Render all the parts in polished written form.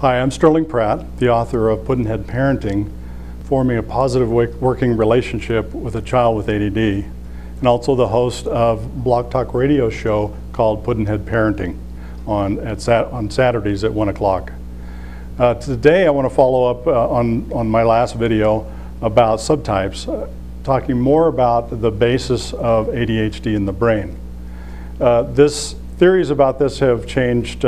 Hi, I'm Sterling Pratt, the author of Pudd'nhead Parenting, Forming a Positive Working Relationship with a Child with ADD, and also the host of Blog Talk radio show called Pudd'nhead Parenting on Saturdays at 1 o'clock. Today I want to follow up on my last video about subtypes, talking more about the basis of ADHD in the brain. Theories about this have changed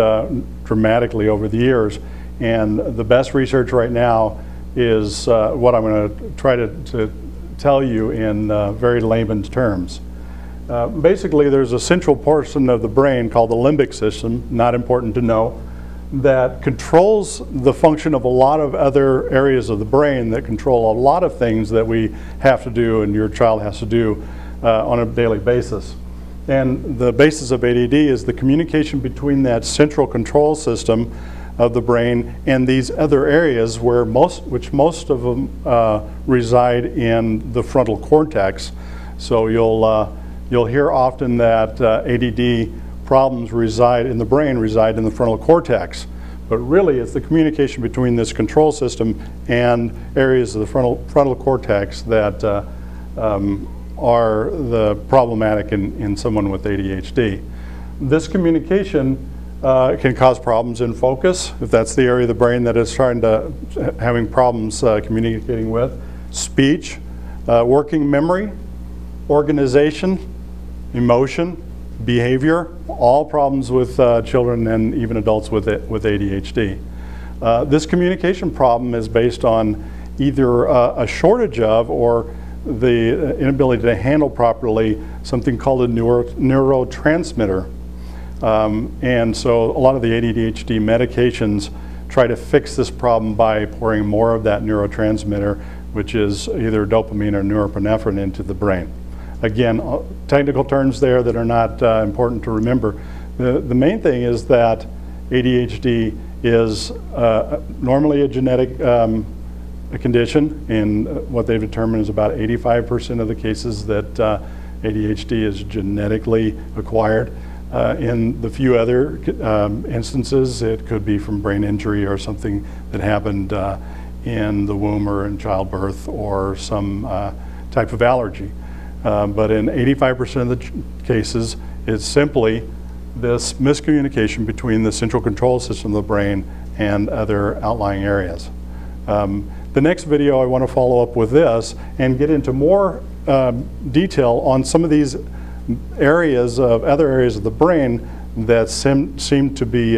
dramatically over the years, and the best research right now is what I'm going to try to tell you in very layman's terms. Basically, there's a central portion of the brain called the limbic system, not important to know, that controls the function of a lot of other areas of the brain that control a lot of things that we have to do and your child has to do on a daily basis. And the basis of ADD is the communication between that central control system of the brain and these other areas which most of them reside in the frontal cortex. So you'll hear often that ADD problems reside in the brain, reside in the frontal cortex. But really it's the communication between this control system and areas of the frontal cortex that are the problematic in someone with ADHD. This communication can cause problems in focus, if that's the area of the brain that is having problems communicating with, speech, working memory, organization, emotion, behavior, all problems with children and even adults with ADHD. This communication problem is based on either a shortage of or the inability to handle properly something called a neurotransmitter. And so a lot of the ADHD medications try to fix this problem by pouring more of that neurotransmitter, which is either dopamine or norepinephrine, into the brain. Again, technical terms there that are not important to remember. The main thing is that ADHD is normally a genetic condition, and what they've determined is about 85% of the cases that ADHD is genetically acquired. In the few other instances, it could be from brain injury or something that happened in the womb or in childbirth or some type of allergy. But in 85% of the cases, it's simply this miscommunication between the central control system of the brain and other outlying areas. The next video I want to follow up with this and get into more detail on some of these other areas of the brain that seem to be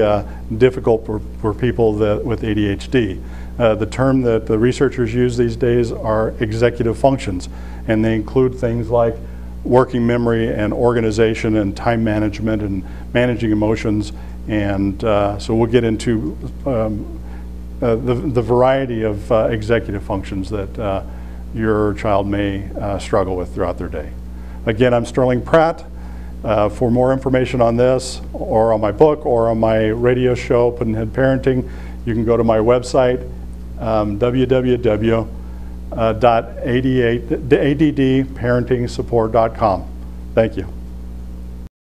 difficult for people with ADHD. The term that the researchers use these days are executive functions, and they include things like working memory and organization and time management and managing emotions. And so we'll get into the variety of executive functions that your child may struggle with throughout their day. Again, I'm Sterling Pratt. For more information on this, or on my book, or on my radio show, Pudd'nhead Parenting, you can go to my website, www.addparentingsupport.com. Thank you.